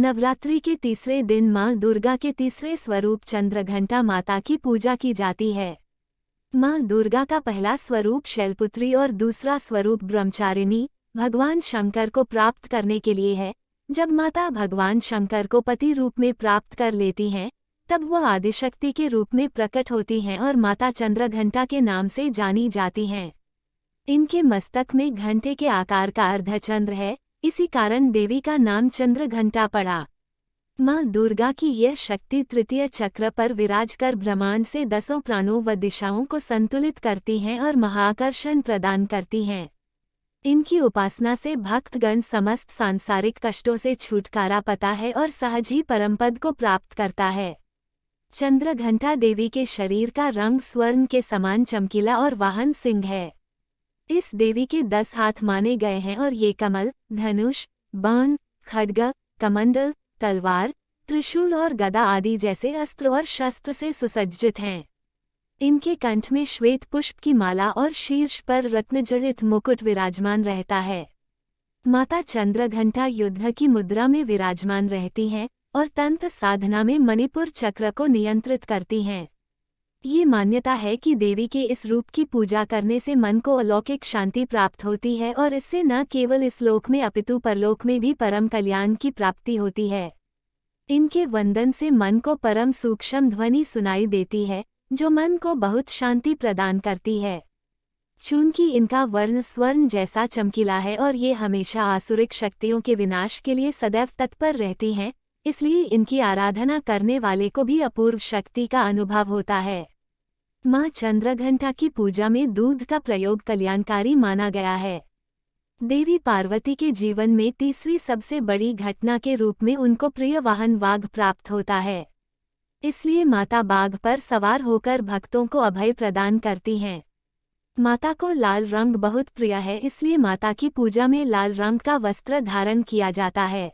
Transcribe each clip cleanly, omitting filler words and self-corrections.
नवरात्रि के तीसरे दिन माँ दुर्गा के तीसरे स्वरूप चंद्रघंटा माता की पूजा की जाती है। माँ दुर्गा का पहला स्वरूप शैलपुत्री और दूसरा स्वरूप ब्रह्मचारिणी भगवान शंकर को प्राप्त करने के लिए है। जब माता भगवान शंकर को पति रूप में प्राप्त कर लेती हैं, तब वह आदिशक्ति के रूप में प्रकट होती हैं और माता चंद्रघंटा के नाम से जानी जाती हैं। इनके मस्तक में घंटे के आकार का अर्धचंद्र है, इसी कारण देवी का नाम चंद्रघंटा पड़ा। माँ दुर्गा की यह शक्ति तृतीय चक्र पर विराजकर ब्रह्मांड से 10 प्राणों व दिशाओं को संतुलित करती हैं और महाकर्षण प्रदान करती हैं। इनकी उपासना से भक्तगण समस्त सांसारिक कष्टों से छुटकारा पाता है और सहज ही परमपद को प्राप्त करता है। चंद्रघंटा देवी के शरीर का रंग स्वर्ण के समान चमकीला और वाहन सिंह है। इस देवी के 10 हाथ माने गए हैं और ये कमल, धनुष, बाण, खड्ग, कमंडल, तलवार, त्रिशूल और गदा आदि जैसे अस्त्र और शस्त्र से सुसज्जित हैं। इनके कंठ में श्वेत पुष्प की माला और शीर्ष पर रत्नजड़ित मुकुट विराजमान रहता है। माता चंद्रघंटा युद्ध की मुद्रा में विराजमान रहती हैं और तंत्र साधना में मणिपुर चक्र को नियंत्रित करती हैं। ये मान्यता है कि देवी के इस रूप की पूजा करने से मन को अलौकिक शांति प्राप्त होती है और इससे न केवल इस लोक में अपितु परलोक में भी परम कल्याण की प्राप्ति होती है। इनके वंदन से मन को परम सूक्ष्म ध्वनि सुनाई देती है, जो मन को बहुत शांति प्रदान करती है। चूंकि इनका वर्ण स्वर्ण जैसा चमकीला है और ये हमेशा आसुरिक शक्तियों के विनाश के लिए सदैव तत्पर रहती हैं, इसलिए इनकी आराधना करने वाले को भी अपूर्व शक्ति का अनुभव होता है। माँ चंद्रघंटा की पूजा में दूध का प्रयोग कल्याणकारी माना गया है। देवी पार्वती के जीवन में तीसरी सबसे बड़ी घटना के रूप में उनको प्रिय वाहन वाघ प्राप्त होता है। इसलिए माता बाघ पर सवार होकर भक्तों को अभय प्रदान करती हैं। माता को लाल रंग बहुत प्रिय है, इसलिए माता की पूजा में लाल रंग का वस्त्र धारण किया जाता है।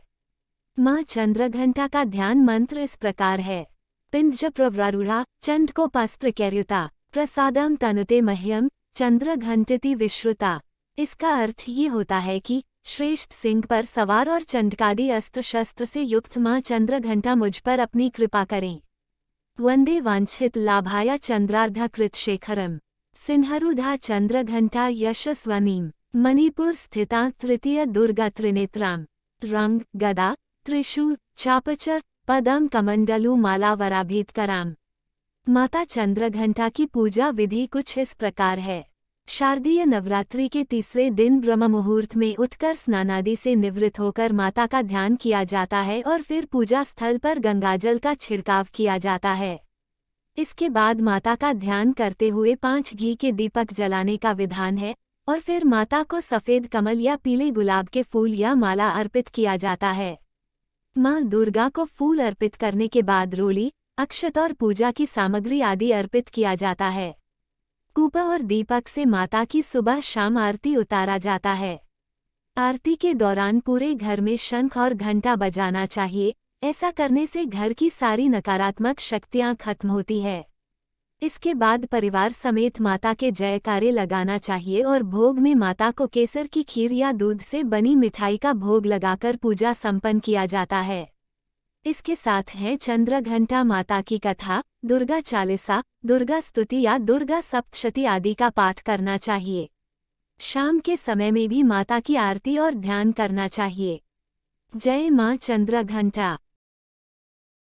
माँ चंद्रघंटा का ध्यान मंत्र इस प्रकार है। पिंड प्रवरारूढ़ा चंडकोपास्त्रकैर्युता प्रसादम तनुते मह्यम चंद्रघंटिति विश्रुता। इसका अर्थ ये होता है कि श्रेष्ठ सिंह पर सवार और चंडकादि अस्त्र शस्त्र से युक्त माँ चंद्रघंटा मुझ पर अपनी कृपा करें। वंदे वांछित लाभाय चंद्रार्धकृत शेखरम सिंहरूढ़ा चंद्रघंटा यशस्वनीम मणिपुर स्थिता तृतीय दुर्गा त्रिनेत्राम। रंग गदा त्रिशूल चापचर पदम कमंडलू मालावराभीतकराम। माता चंद्रघंटा की पूजा विधि कुछ इस प्रकार है। शारदीय नवरात्रि के तीसरे दिन ब्रह्म मुहूर्त में उठकर स्नानादि से निवृत्त होकर माता का ध्यान किया जाता है और फिर पूजा स्थल पर गंगाजल का छिड़काव किया जाता है। इसके बाद माता का ध्यान करते हुए 5 घी के दीपक जलाने का विधान है और फिर माता को सफ़ेद कमल या पीले गुलाब के फूल या माला अर्पित किया जाता है। माँ दुर्गा को फूल अर्पित करने के बाद रोली, अक्षत और पूजा की सामग्री आदि अर्पित किया जाता है। कूप और दीपक से माता की सुबह शाम आरती उतारा जाता है। आरती के दौरान पूरे घर में शंख और घंटा बजाना चाहिए। ऐसा करने से घर की सारी नकारात्मक शक्तियाँ खत्म होती है। इसके बाद परिवार समेत माता के जयकारे लगाना चाहिए और भोग में माता को केसर की खीर या दूध से बनी मिठाई का भोग लगाकर पूजा संपन्न किया जाता है। इसके साथ है चंद्रघंटा माता की कथा, दुर्गा चालीसा, दुर्गा स्तुति या दुर्गा सप्तशती आदि का पाठ करना चाहिए। शाम के समय में भी माता की आरती और ध्यान करना चाहिए। जय मां चंद्रघंटा।